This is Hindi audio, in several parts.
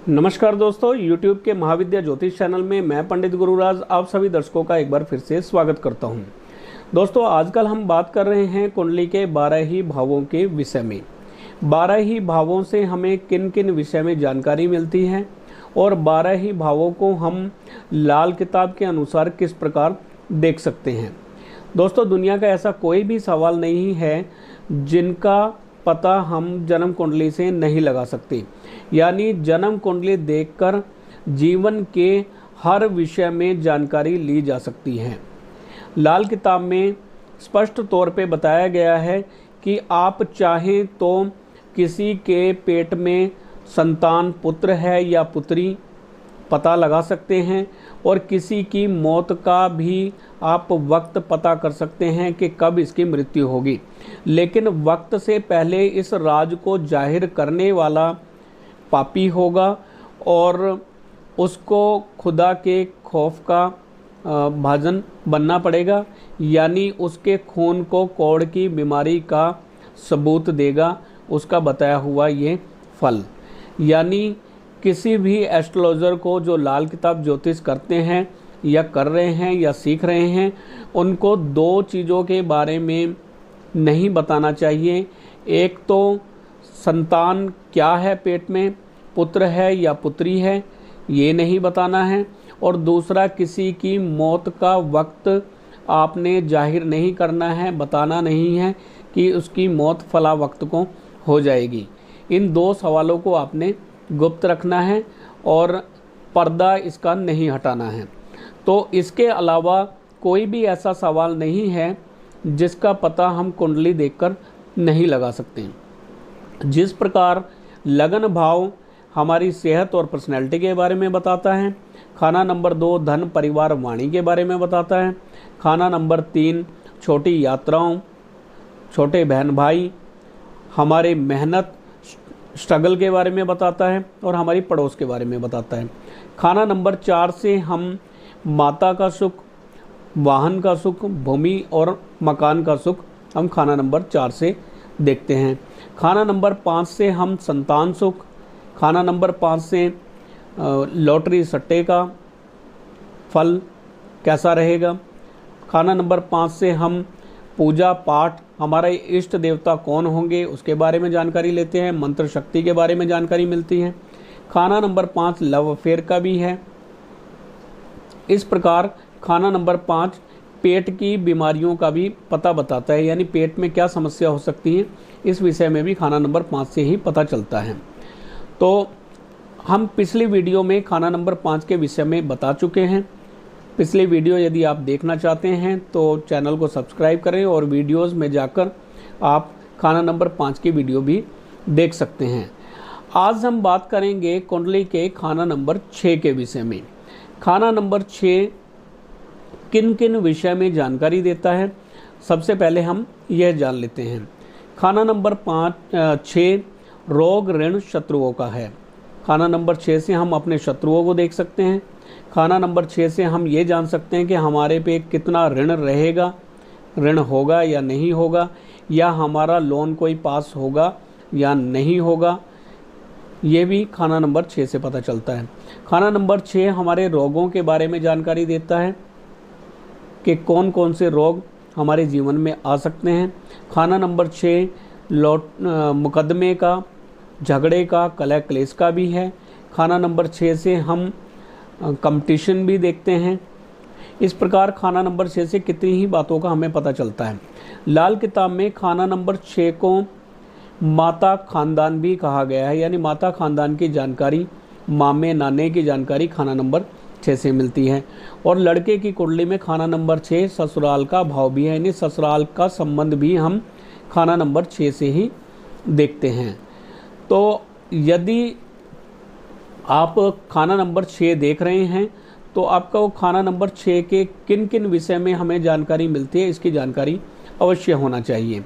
नमस्कार दोस्तों, YouTube के महाविद्या ज्योतिष चैनल में मैं पंडित गुरुराज आप सभी दर्शकों का एक बार फिर से स्वागत करता हूं। दोस्तों, आजकल हम बात कर रहे हैं कुंडली के 12 ही भावों के विषय में। 12 ही भावों से हमें किन किन विषय में जानकारी मिलती है और 12 ही भावों को हम लाल किताब के अनुसार किस प्रकार देख सकते हैं। दोस्तों, दुनिया का ऐसा कोई भी सवाल नहीं है जिनका पता हम जन्म कुंडली से नहीं लगा सकते। यानी जन्म कुंडली देखकर जीवन के हर विषय में जानकारी ली जा सकती है। लाल किताब में स्पष्ट तौर पे बताया गया है कि आप चाहें तो किसी के पेट में संतान पुत्र है या पुत्री पता लगा सकते हैं और किसी की मौत का भी आप वक्त पता कर सकते हैं कि कब इसकी मृत्यु होगी। लेकिन वक्त से पहले इस राज को जाहिर करने वाला पापी होगा और उसको खुदा के खौफ का भाजन बनना पड़ेगा, यानी उसके खून को कोढ़ की बीमारी का सबूत देगा उसका बताया हुआ ये फल। यानी किसी भी एस्ट्रोलॉजर को जो लाल किताब ज्योतिष करते हैं या कर रहे हैं या सीख रहे हैं, उनको दो चीज़ों के बारे में नहीं बताना चाहिए। एक तो संतान क्या है, पेट में पुत्र है या पुत्री है, ये नहीं बताना है। और दूसरा, किसी की मौत का वक्त आपने जाहिर नहीं करना है, बताना नहीं है कि उसकी मौत फला वक्त को हो जाएगी। इन दो सवालों को आपने गुप्त रखना है और पर्दा इसका नहीं हटाना है। तो इसके अलावा कोई भी ऐसा सवाल नहीं है जिसका पता हम कुंडली देखकर नहीं लगा सकते। जिस प्रकार लगन भाव हमारी सेहत और पर्सनैलिटी के बारे में बताता है, खाना नंबर 2 धन परिवार वाणी के बारे में बताता है, खाना नंबर 3 छोटी यात्राओं, छोटे बहन भाई, हमारे मेहनत स्ट्रगल के बारे में बताता है और हमारी पड़ोस के बारे में बताता है। खाना नंबर 4 से हम माता का सुख, वाहन का सुख, भूमि और मकान का सुख हम खाना नंबर 4 से देखते हैं। खाना नंबर 5 से हम संतान सुख, खाना नंबर 5 से लॉटरी सट्टे का फल कैसा रहेगा, खाना नंबर 5 से हम पूजा पाठ, हमारे इष्ट देवता कौन होंगे उसके बारे में जानकारी लेते हैं, मंत्र शक्ति के बारे में जानकारी मिलती है। खाना नंबर 5 लव अफेयर का भी है। इस प्रकार खाना नंबर 5 पेट की बीमारियों का भी पता बताता है, यानी पेट में क्या समस्या हो सकती है इस विषय में भी खाना नंबर 5 से ही पता चलता है। तो हम पिछली वीडियो में खाना नंबर 5 के विषय में बता चुके हैं। पिछली वीडियो यदि आप देखना चाहते हैं तो चैनल को सब्सक्राइब करें और वीडियोस में जाकर आप खाना नंबर 5 की वीडियो भी देख सकते हैं। आज हम बात करेंगे कुंडली के खाना नंबर 6 के विषय में। खाना नंबर 6 किन किन विषय में जानकारी देता है, सबसे पहले हम यह जान लेते हैं। खाना नंबर 6 रोग ऋण शत्रुओं का है। खाना नंबर 6 से हम अपने शत्रुओं को देख सकते हैं। खाना नंबर 6 से हम ये जान सकते हैं कि हमारे पे कितना ऋण रहेगा, ऋण होगा या नहीं होगा, या हमारा लोन कोई पास होगा या नहीं होगा, ये भी खाना नंबर 6 से पता चलता है। खाना नंबर 6 हमारे रोगों के बारे में जानकारी देता है कि कौन कौन से रोग हमारे जीवन में आ सकते हैं। खाना नंबर 6 मुकदमे का, झगड़े का, कलह क्लेश का भी है। खाना नंबर 6 से हम कंपटीशन भी देखते हैं। इस प्रकार खाना नंबर 6 से कितनी ही बातों का हमें पता चलता है। लाल किताब में खाना नंबर 6 को माता खानदान भी कहा गया है, यानी माता खानदान की जानकारी, मामे नाने की जानकारी खाना नंबर 6 से मिलती है। और लड़के की कुंडली में खाना नंबर 6 ससुराल का भाव भी है, यानी ससुराल का संबंध भी हम खाना नंबर 6 से ही देखते हैं। तो यदि आप खाना नंबर 6 देख रहे हैं तो आपका वो खाना नंबर 6 के किन किन विषय में हमें जानकारी मिलती है, इसकी जानकारी अवश्य होना चाहिए।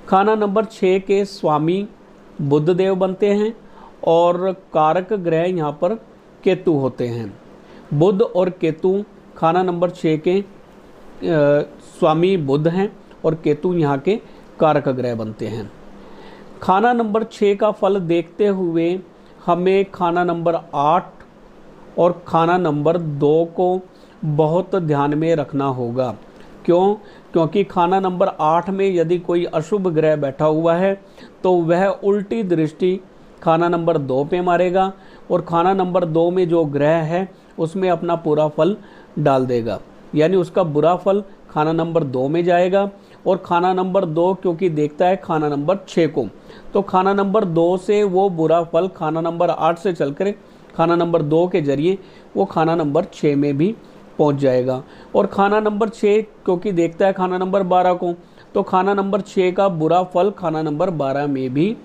खाना नंबर 6 के स्वामी बुध देव बनते हैं और कारक ग्रह यहाँ पर केतु होते हैं। बुध और केतु खाना नंबर 6 के स्वामी बुध हैं और केतु यहाँ के कारक ग्रह बनते हैं। खाना नंबर 6 का फल देखते हुए हमें खाना नंबर 8 और खाना नंबर 2 को बहुत ध्यान में रखना होगा। क्यों? क्योंकि खाना नंबर 8 में यदि कोई अशुभ ग्रह बैठा हुआ है तो वह उल्टी दृष्टि खाना नंबर 2 पे मारेगा और खाना नंबर 2 में जो ग्रह है उसमें अपना पूरा फल डाल देगा, यानी उसका बुरा फल खाना नंबर 2 में जाएगा। और खाना नंबर 2 क्योंकि देखता है खाना नंबर 6 को, तो खाना नंबर 2 से वो बुरा फल खाना नंबर 8 से चलकर खाना नंबर 2 के जरिए वो खाना नंबर 6 में भी पहुंच जाएगा। और खाना नंबर 6 क्योंकि देखता है खाना नंबर 12 को, तो खाना नंबर 6 का बुरा फल खाना नंबर 12 में भी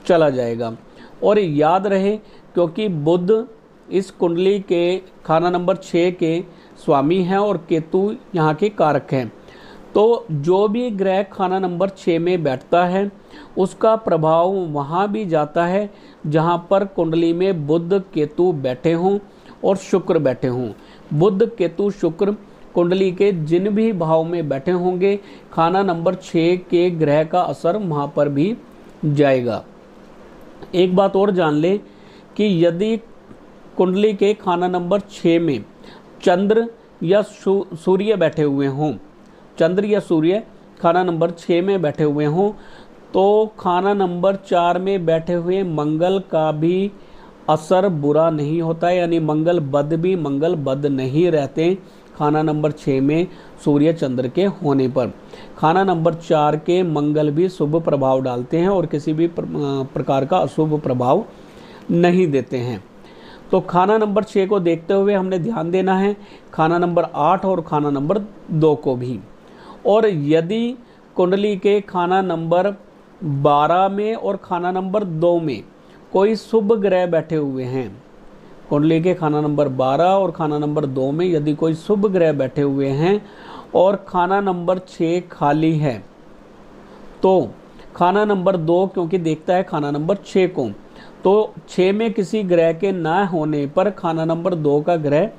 चला जाएगा। और याद रहे क्योंकि बुध इस कुंडली के खाना नंबर 6 के स्वामी हैं और केतु यहाँ के कारक हैं, तो जो भी ग्रह खाना नंबर 6 में बैठता है उसका प्रभाव वहाँ भी जाता है जहाँ पर कुंडली में बुध केतु बैठे हों और शुक्र बैठे हों। बुध केतु शुक्र कुंडली के जिन भी भाव में बैठे होंगे खाना नंबर 6 के ग्रह का असर वहाँ पर भी जाएगा। एक बात और जान ले कि यदि कुंडली के खाना नंबर 6 में चंद्र या सूर्य बैठे हुए हों, चंद्र या सूर्य खाना नंबर 6 में बैठे हुए हों, तो खाना नंबर 4 में बैठे हुए मंगल का भी असर बुरा नहीं होता, यानी मंगल बद नहीं रहते खाना नंबर 6 में सूर्य चंद्र के होने पर। खाना नंबर 4 के मंगल भी शुभ प्रभाव डालते हैं और किसी भी प्रकार का अशुभ प्रभाव नहीं देते हैं। तो खाना नंबर 6 को देखते हुए हमने ध्यान देना है खाना नंबर 8 और खाना नंबर 2 को भी। और यदि कुंडली के खाना नंबर 12 में और खाना नंबर 2 में कोई शुभ ग्रह बैठे हुए हैं, कुंडली के खाना नंबर 12 और खाना नंबर 2 में यदि कोई शुभ ग्रह बैठे हुए हैं और खाना नंबर 6 खाली है, तो खाना नंबर 2 क्योंकि देखता है खाना नंबर 6 को, तो 6 में किसी ग्रह के ना होने पर खाना नंबर 2 का ग्रह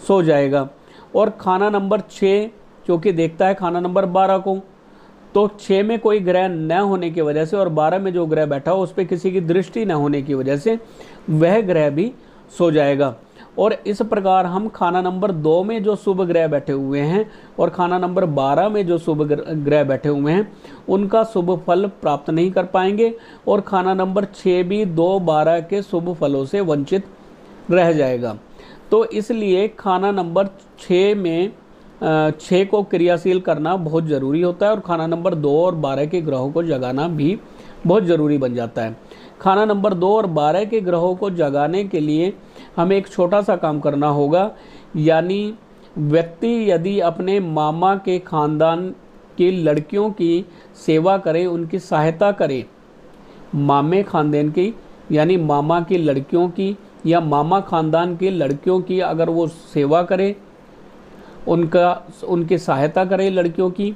सो जाएगा। और खाना नंबर 6 क्योंकि देखता है खाना नंबर 12 को, तो 6 में कोई ग्रह न होने की वजह से और 12 में जो ग्रह बैठा हो उस पर किसी की दृष्टि न होने की वजह से वह ग्रह भी सो जाएगा। और इस प्रकार हम खाना नंबर 2 में जो शुभ ग्रह बैठे हुए हैं और खाना नंबर 12 में जो शुभ ग्रह बैठे हुए हैं उनका शुभ फल प्राप्त नहीं कर पाएंगे और खाना नंबर 6 भी 2-12 के शुभ फलों से वंचित रह जाएगा। तो इसलिए खाना नंबर 6 में 6 को क्रियाशील करना बहुत ज़रूरी होता है और खाना नंबर 2 और 12 के ग्रहों को जगाना भी बहुत ज़रूरी बन जाता है। खाना नंबर 2 और 12 के ग्रहों को जगाने के लिए हमें एक छोटा सा काम करना होगा, यानी व्यक्ति यदि अपने मामा के खानदान की लड़कियों की सेवा करे, उनकी सहायता करे, मामे खानदान की यानी मामा की लड़कियों की या मामा खानदान की लड़कियों की अगर वो सेवा करे, उनकी सहायता करे लड़कियों की,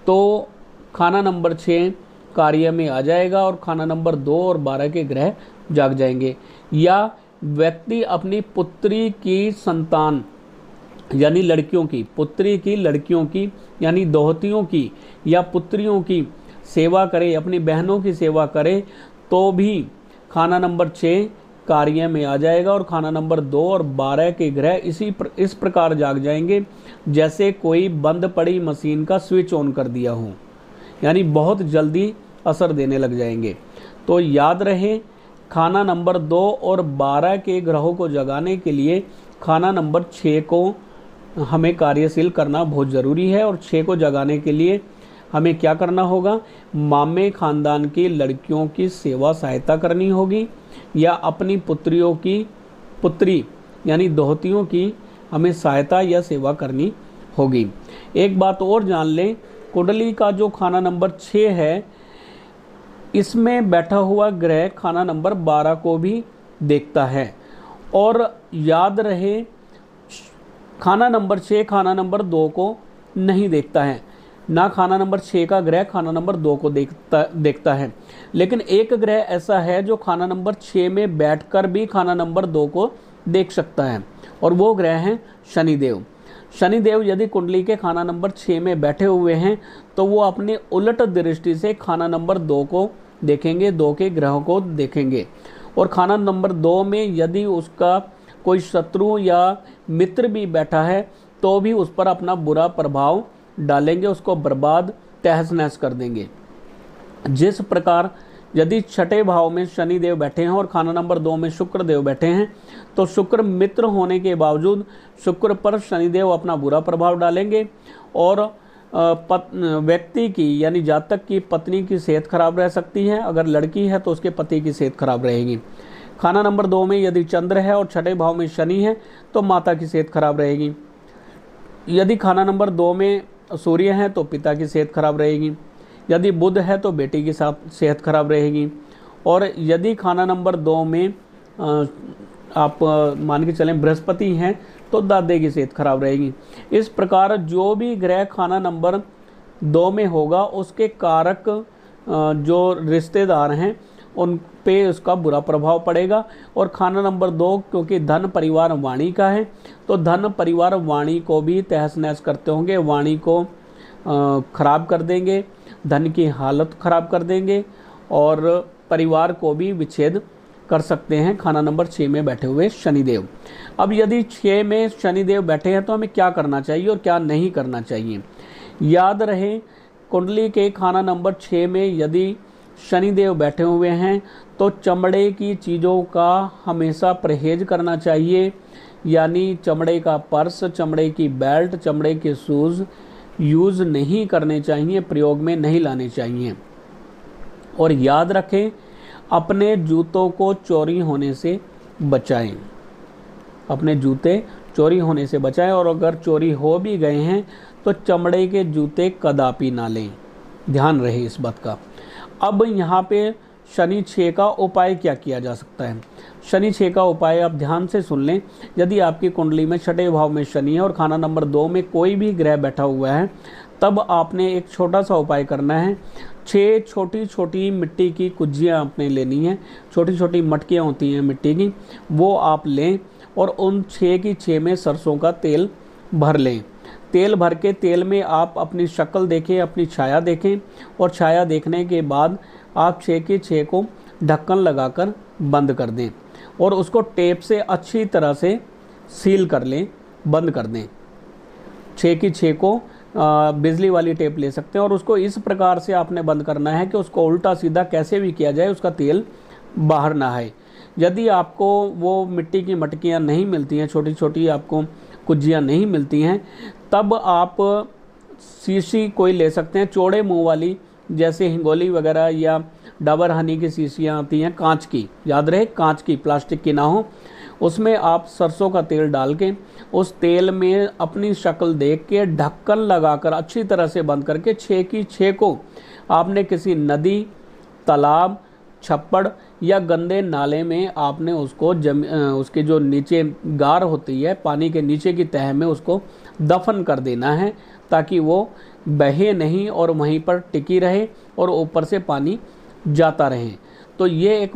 तो खाना नंबर 6 कार्य में आ जाएगा और खाना नंबर 2 और 12 के ग्रह जाग जाएंगे। या व्यक्ति अपनी पुत्री की संतान यानी लड़कियों की, पुत्री की लड़कियों की यानी दोहतियों की या पुत्रियों की सेवा करे, अपनी बहनों की सेवा करे, तो भी खाना नंबर 6 कार्य में आ जाएगा और खाना नंबर 2 और 12 के ग्रह इस प्रकार जाग जाएंगे जैसे कोई बंद पड़ी मशीन का स्विच ऑन कर दिया हो, यानी बहुत जल्दी असर देने लग जाएंगे। तो याद रहे खाना नंबर 2 और 12 के ग्रहों को जगाने के लिए खाना नंबर 6 को हमें कार्यशील करना बहुत ज़रूरी है। और 6 को जगाने के लिए हमें क्या करना होगा, मामे खानदान की लड़कियों की सेवा सहायता करनी होगी या अपनी पुत्री यानी दोहतियों की हमें सहायता या सेवा करनी होगी। एक बात और जान लें, कुंडली का जो खाना नंबर 6 है इसमें बैठा हुआ ग्रह खाना नंबर 12 को भी देखता है। और याद रहे खाना नंबर 6 खाना नंबर 2 को नहीं देखता है, ना खाना नंबर 6 का ग्रह खाना नंबर 2 को देखता है। लेकिन एक ग्रह ऐसा है जो खाना नंबर 6 में बैठकर भी खाना नंबर 2 को देख सकता है और वो ग्रह हैं शनिदेव। शनिदेव यदि कुंडली के खाना नंबर 6 में बैठे हुए हैं तो वो अपने उलट दृष्टि से खाना नंबर 2 को देखेंगे, 2 के ग्रहों को देखेंगे और खाना नंबर 2 में यदि उसका कोई शत्रु या मित्र भी बैठा है तो भी उस पर अपना बुरा प्रभाव डालेंगे, उसको बर्बाद तहस नहस कर देंगे। जिस प्रकार यदि छठे भाव में शनि देव बैठे हैं और खाना नंबर 2 में शुक्र देव बैठे हैं तो शुक्र मित्र होने के बावजूद शुक्र पर शनिदेव अपना बुरा प्रभाव डालेंगे और व्यक्ति की यानी जातक की पत्नी की सेहत खराब रह सकती है। अगर लड़की है तो उसके पति की सेहत खराब रहेगी। खाना नंबर 2 में यदि चंद्र है और छठे भाव में शनि है तो माता की सेहत खराब रहेगी। यदि खाना नंबर 2 में सूर्य है तो पिता की सेहत खराब रहेगी। यदि बुध है तो बेटी की सेहत खराब रहेगी। और यदि खाना नंबर 2 में आप मान के चलें बृहस्पति हैं तो दादे की सेहत खराब रहेगी। इस प्रकार जो भी ग्रह खाना नंबर 2 में होगा उसके कारक जो रिश्तेदार हैं उन पे उसका बुरा प्रभाव पड़ेगा। और खाना नंबर 2 क्योंकि धन परिवार वाणी का है तो धन परिवार वाणी को भी तहस नहस करते होंगे, वाणी को खराब कर देंगे, धन की हालत खराब कर देंगे और परिवार को भी विच्छेद कर सकते हैं खाना नंबर 6 में बैठे हुए शनिदेव। अब यदि 6 में शनिदेव बैठे हैं तो हमें क्या करना चाहिए और क्या नहीं करना चाहिए। याद रहे कुंडली के खाना नंबर 6 में यदि शनिदेव बैठे हुए हैं तो चमड़े की चीज़ों का हमेशा परहेज करना चाहिए, यानी चमड़े का पर्स, चमड़े की बेल्ट, चमड़े के शूज़ यूज़ नहीं करने चाहिए, प्रयोग में नहीं लाने चाहिए। और याद रखें अपने जूतों को चोरी होने से बचाएं, अपने जूते चोरी होने से बचाएं। और अगर चोरी हो भी गए हैं तो चमड़े के जूते कदापि ना लें, ध्यान रहे इस बात का। अब यहाँ पे शनि 6 का उपाय क्या किया जा सकता है। शनि 6 का उपाय आप ध्यान से सुन लें। यदि आपकी कुंडली में छठे भाव में शनि है और खाना नंबर 2 में कोई भी ग्रह बैठा हुआ है तब आपने एक छोटा सा उपाय करना है। 6 छोटी छोटी मिट्टी की कुज्जियाँ आपने लेनी है, छोटी छोटी मटकियाँ होती हैं मिट्टी की, वो आप लें और उन 6 की 6 में सरसों का तेल भर लें। तेल भर के तेल में आप अपनी शक्ल देखें, अपनी छाया देखें और छाया देखने के बाद आप 6 की 6 को ढक्कन लगाकर बंद कर दें और उसको टेप से अच्छी तरह से सील कर लें, बंद कर दें। 6 की 6 को बिजली वाली टेप ले सकते हैं और उसको इस प्रकार से आपने बंद करना है कि उसको उल्टा सीधा कैसे भी किया जाए उसका तेल बाहर ना आए। यदि आपको वो मिट्टी की मटकियाँ नहीं मिलती हैं, छोटी छोटी आपको कुज्जियाँ नहीं मिलती हैं, तब आप शीशी कोई ले सकते हैं, चौड़े मुंह वाली, जैसे हिंगोली वगैरह या डाबर हनी की शीशियाँ आती हैं कांच की, याद रहे कांच की, प्लास्टिक की ना हो। उसमें आप सरसों का तेल डाल के उस तेल में अपनी शक्ल देख के ढक्कन लगाकर अच्छी तरह से बंद करके 6 की 6 को आपने किसी नदी, तालाब, छप्पड़ या गंदे नाले में आपने उसको उसके जो नीचे गार होती है पानी के नीचे की तह में उसको दफन कर देना है ताकि वो बहे नहीं और वहीं पर टिकी रहे और ऊपर से पानी जाता रहे। तो ये एक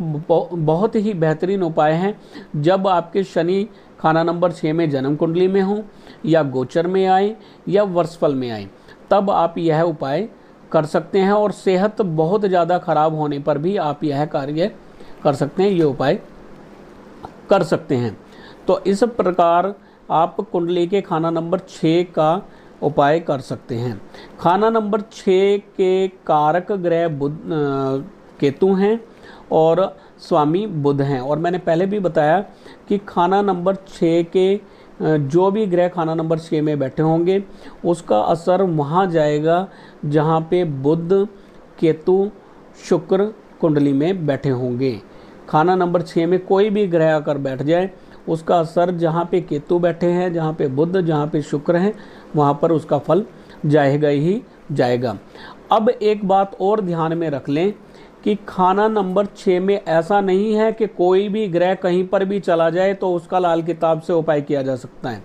बहुत ही बेहतरीन उपाय है। जब आपके शनि खाना नंबर 6 में जन्म कुंडली में हो या गोचर में आए या वर्षफल में आए तब आप यह उपाय कर सकते हैं और सेहत बहुत ज़्यादा खराब होने पर भी आप यह कार्य कर सकते हैं, ये उपाय कर सकते हैं। तो इस प्रकार आप कुंडली के खाना नंबर 6 का उपाय कर सकते हैं। खाना नंबर 6 के कारक ग्रह बुध केतु हैं और स्वामी बुध हैं। और मैंने पहले भी बताया कि खाना नंबर 6 के जो भी ग्रह खाना नंबर 6 में बैठे होंगे उसका असर वहाँ जाएगा जहाँ पे बुध, केतु, शुक्र कुंडली में बैठे होंगे। खाना नंबर 6 में कोई भी ग्रह आकर बैठ जाए उसका असर जहाँ पे केतु बैठे हैं, जहाँ पे बुध, जहाँ पे शुक्र हैं, वहाँ पर उसका फल जाएगा ही जाएगा। अब एक बात और ध्यान में रख लें कि खाना नंबर 6 में ऐसा नहीं है कि कोई भी ग्रह कहीं पर भी चला जाए तो उसका लाल किताब से उपाय किया जा सकता है।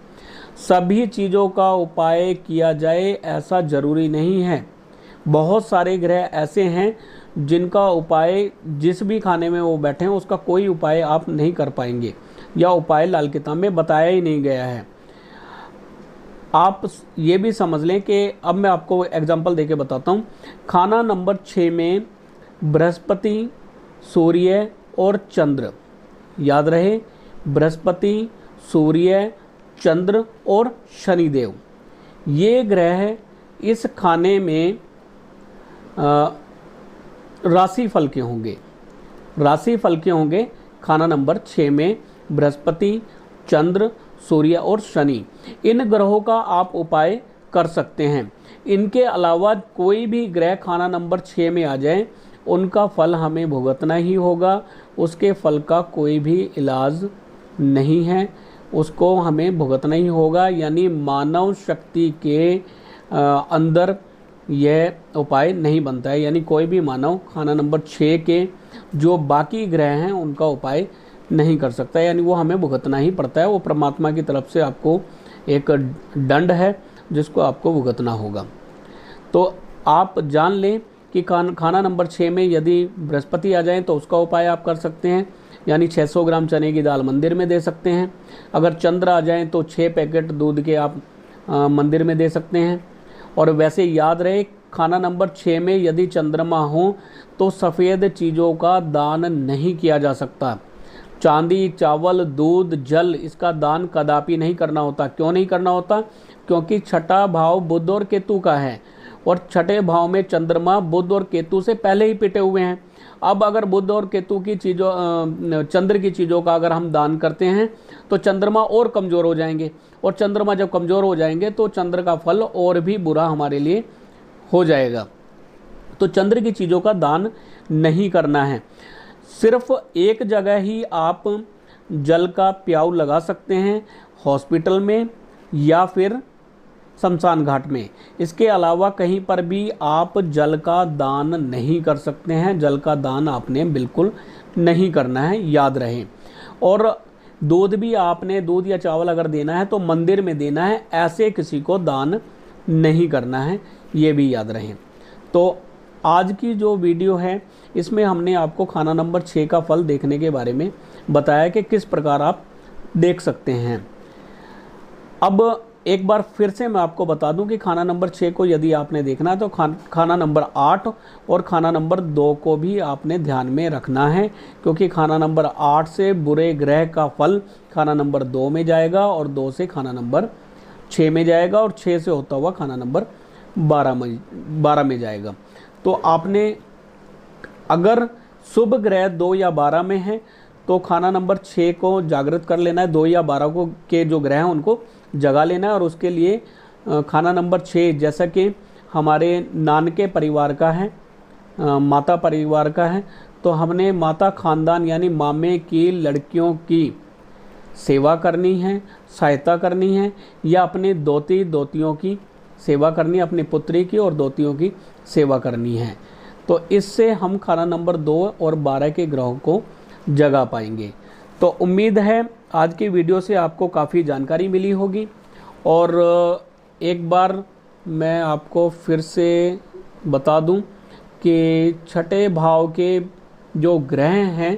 सभी चीज़ों का उपाय किया जाए ऐसा ज़रूरी नहीं है। बहुत सारे ग्रह ऐसे हैं जिनका उपाय जिस भी खाने में वो बैठे हैं उसका कोई उपाय आप नहीं कर पाएंगे या उपाय लाल किताब में बताया ही नहीं गया है। आप ये भी समझ लें कि अब मैं आपको एग्जांपल देके बताता हूँ। खाना नंबर 6 में बृहस्पति, सूर्य, और चंद्र। याद रहे, बृहस्पति, सूर्य, चंद्र और शनिदेव, ये ग्रह इस खाने में राशिफल के होंगे। राशिफल के होंगे खाना नंबर 6 में बृहस्पति, चंद्र, सूर्य और शनि। इन ग्रहों का आप उपाय कर सकते हैं। इनके अलावा कोई भी ग्रह खाना नंबर 6 में आ जाए, उनका फल हमें भुगतना ही होगा। उसके फल का कोई भी इलाज नहीं है, उसको हमें भुगतना ही होगा। यानी मानव शक्ति के अंदर यह उपाय नहीं बनता है। यानी कोई भी मानव खाना नंबर 6 के जो बाकी ग्रह हैं उनका उपाय नहीं कर सकता। यानी वो हमें भुगतना ही पड़ता है। वो परमात्मा की तरफ से आपको एक दंड है जिसको आपको भुगतना होगा। तो आप जान लें कि खाना नंबर 6 में यदि बृहस्पति आ जाए तो उसका उपाय आप कर सकते हैं। यानी 600 ग्राम चने की दाल मंदिर में दे सकते हैं। अगर चंद्र आ जाएं तो 6 पैकेट दूध के आप मंदिर में दे सकते हैं। और वैसे याद रहे, खाना नंबर 6 में यदि चंद्रमा हो तो सफ़ेद चीज़ों का दान नहीं किया जा सकता। चांदी, चावल, दूध, जल, इसका दान कदापि नहीं करना होता। क्यों नहीं करना होता? क्योंकि छठा भाव बुध और केतु का है और छठे भाव में चंद्रमा बुध और केतु से पहले ही पिटे हुए हैं। अब अगर बुध और केतु की चीज़ों, चंद्र की चीज़ों का अगर हम दान करते हैं तो चंद्रमा और कमज़ोर हो जाएंगे, और चंद्रमा जब कमज़ोर हो जाएंगे तो चंद्र का फल और भी बुरा हमारे लिए हो जाएगा। तो चंद्र की चीज़ों का दान नहीं करना है। सिर्फ एक जगह ही आप जल का प्याऊ लगा सकते हैं, हॉस्पिटल में या फिर शमशान घाट में। इसके अलावा कहीं पर भी आप जल का दान नहीं कर सकते हैं। जल का दान आपने बिल्कुल नहीं करना है, याद रहे। और दूध भी आपने, दूध या चावल अगर देना है तो मंदिर में देना है, ऐसे किसी को दान नहीं करना है, ये भी याद रहें। तो आज की जो वीडियो है इसमें हमने आपको खाना नंबर 6 का फल देखने के बारे में बताया कि किस प्रकार आप देख सकते हैं। अब एक बार फिर से मैं आपको बता दूं कि खाना नंबर 6 को यदि आपने देखना है तो खाना नंबर 8 और खाना नंबर 2 को भी आपने ध्यान में रखना है, क्योंकि खाना नंबर 8 से बुरे ग्रह का फल खाना नंबर 2 में जाएगा और 2 से खाना नंबर 6 में जाएगा और 6 से होता हुआ खाना नंबर 12 में जाएगा। तो आपने अगर शुभ ग्रह 2 या 12 में है तो खाना नंबर 6 को जागृत कर लेना है। 2 या 12 को के जो ग्रह हैं उनको जगा लेना है। और उसके लिए खाना नंबर 6 जैसा कि हमारे नानके परिवार का है, माता परिवार का है, तो हमने माता खानदान यानी मामे की लड़कियों की सेवा करनी है, सहायता करनी है, या अपने दोतियों की सेवा करनी है, अपनी पुत्री की और दोतियों की सेवा करनी है। तो इससे हम खाना नंबर 2 और 12 के ग्रहों को जगा पाएंगे। तो उम्मीद है आज की वीडियो से आपको काफ़ी जानकारी मिली होगी। और एक बार मैं आपको फिर से बता दूं कि छठे भाव के जो ग्रह हैं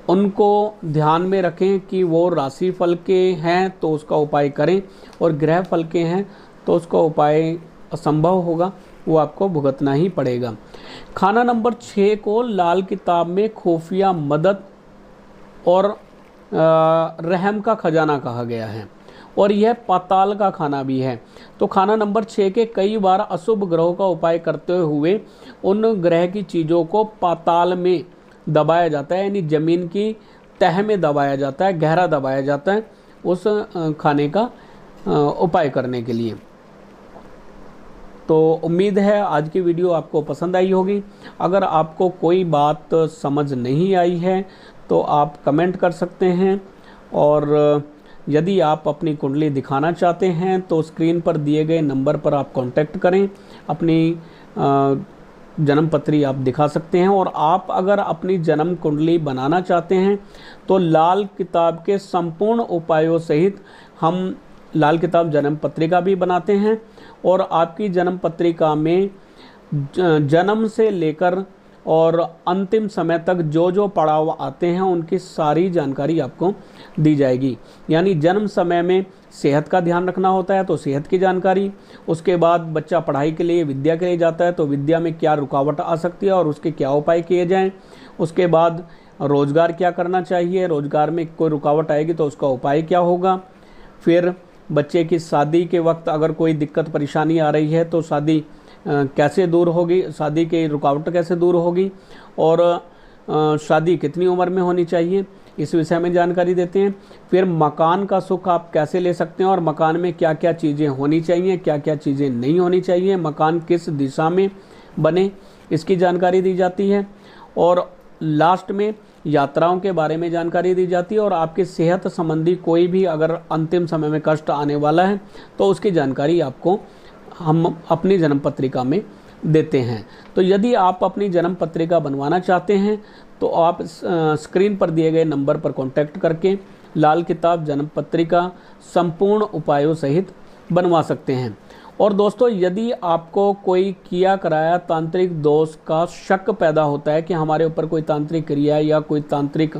उनको ध्यान में रखें कि वो राशि फल के हैं तो उसका उपाय करें, और ग्रह फल के हैं तो उसका उपाय असंभव होगा, वो आपको भुगतना ही पड़ेगा। खाना नंबर 6 को लाल किताब में खुफिया मदद और रहम का खजाना कहा गया है, और यह पाताल का खाना भी है। तो खाना नंबर 6 के कई बार अशुभ ग्रहों का उपाय करते हुए उन ग्रह की चीज़ों को पाताल में दबाया जाता है, यानी ज़मीन की तह में दबाया जाता है, गहरा दबाया जाता है उस खाने का उपाय करने के लिए। तो उम्मीद है आज की वीडियो आपको पसंद आई होगी। अगर आपको कोई बात समझ नहीं आई है तो आप कमेंट कर सकते हैं, और यदि आप अपनी कुंडली दिखाना चाहते हैं तो स्क्रीन पर दिए गए नंबर पर आप कांटेक्ट करें, अपनी जन्म पत्री आप दिखा सकते हैं। और आप अगर अपनी जन्म कुंडली बनाना चाहते हैं तो लाल किताब के संपूर्ण उपायों सहित हम लाल किताब जन्म पत्रिका भी बनाते हैं, और आपकी जन्म पत्रिका में जन्म से लेकर और अंतिम समय तक जो जो पड़ाव आते हैं उनकी सारी जानकारी आपको दी जाएगी। यानी जन्म समय में सेहत का ध्यान रखना होता है तो सेहत की जानकारी, उसके बाद बच्चा पढ़ाई के लिए, विद्या के लिए जाता है तो विद्या में क्या रुकावट आ सकती है और उसके क्या उपाय किए जाएं, उसके बाद रोज़गार क्या करना चाहिए, रोज़गार में कोई रुकावट आएगी तो उसका उपाय क्या होगा। फिर बच्चे की शादी के वक्त अगर कोई दिक्कत परेशानी आ रही है तो शादी कैसे दूर होगी, शादी की रुकावट कैसे दूर होगी, और शादी कितनी उम्र में होनी चाहिए, इस विषय में जानकारी देते हैं। फिर मकान का सुख आप कैसे ले सकते हैं और मकान में क्या क्या चीज़ें होनी चाहिए, क्या क्या चीज़ें नहीं होनी चाहिए, मकान किस दिशा में बने, इसकी जानकारी दी जाती है। और लास्ट में यात्राओं के बारे में जानकारी दी जाती है, और आपकी सेहत संबंधी कोई भी अगर अंतिम समय में कष्ट आने वाला है तो उसकी जानकारी आपको हम अपनी जन्म पत्रिका में देते हैं। तो यदि आप अपनी जन्म पत्रिका बनवाना चाहते हैं तो आप स्क्रीन पर दिए गए नंबर पर कांटेक्ट करके लाल किताब जन्म पत्रिका संपूर्ण उपायों सहित बनवा सकते हैं। और दोस्तों, यदि आपको कोई किया कराया तांत्रिक दोष का शक पैदा होता है कि हमारे ऊपर कोई तांत्रिक क्रिया या कोई तांत्रिक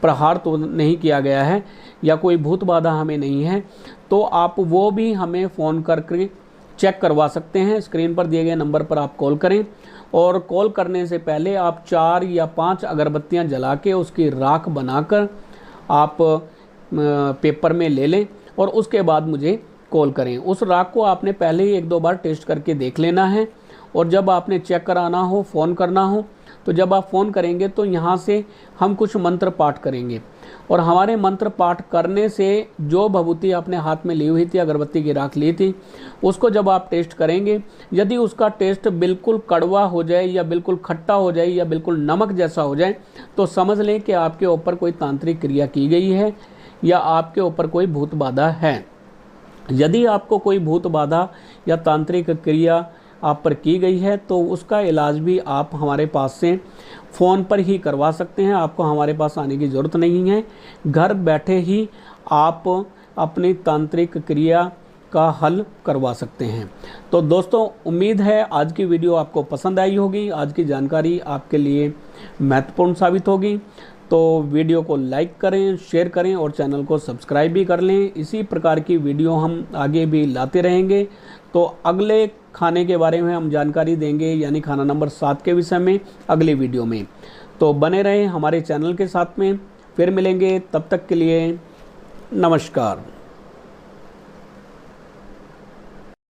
प्रहार तो नहीं किया गया है या कोई भूत बाधा हमें नहीं है, तो आप वो भी हमें फ़ोन करके चेक करवा सकते हैं। स्क्रीन पर दिए गए नंबर पर आप कॉल करें, और कॉल करने से पहले आप 4 या 5 अगरबत्तियां जला के उसकी राख बनाकर आप पेपर में ले लें और उसके बाद मुझे कॉल करें। उस राख को आपने पहले ही 1-2 बार टेस्ट करके देख लेना है, और जब आपने चेक कराना हो, फ़ोन करना हो, तो जब आप फ़ोन करेंगे तो यहाँ से हम कुछ मंत्र पाठ करेंगे, और हमारे मंत्र पाठ करने से जो भभूति आपने हाथ में ली हुई थी, अगरबत्ती की राख ली थी, उसको जब आप टेस्ट करेंगे, यदि उसका टेस्ट बिल्कुल कड़वा हो जाए या बिल्कुल खट्टा हो जाए या बिल्कुल नमक जैसा हो जाए तो समझ लें कि आपके ऊपर कोई तांत्रिक क्रिया की गई है या आपके ऊपर कोई भूत बाधा है। यदि आपको कोई भूत बाधा या तांत्रिक क्रिया आप पर की गई है तो उसका इलाज भी आप हमारे पास से फ़ोन पर ही करवा सकते हैं। आपको हमारे पास आने की ज़रूरत नहीं है, घर बैठे ही आप अपनी तांत्रिक क्रिया का हल करवा सकते हैं। तो दोस्तों, उम्मीद है आज की वीडियो आपको पसंद आई होगी, आज की जानकारी आपके लिए महत्वपूर्ण साबित होगी। तो वीडियो को लाइक करें, शेयर करें और चैनल को सब्सक्राइब भी कर लें। इसी प्रकार की वीडियो हम आगे भी लाते रहेंगे। तो अगले खाने के बारे में हम जानकारी देंगे, यानी खाना नंबर 7 के विषय में अगली वीडियो में। तो बने रहें हमारे चैनल के साथ में, फिर मिलेंगे, तब तक के लिए नमस्कार।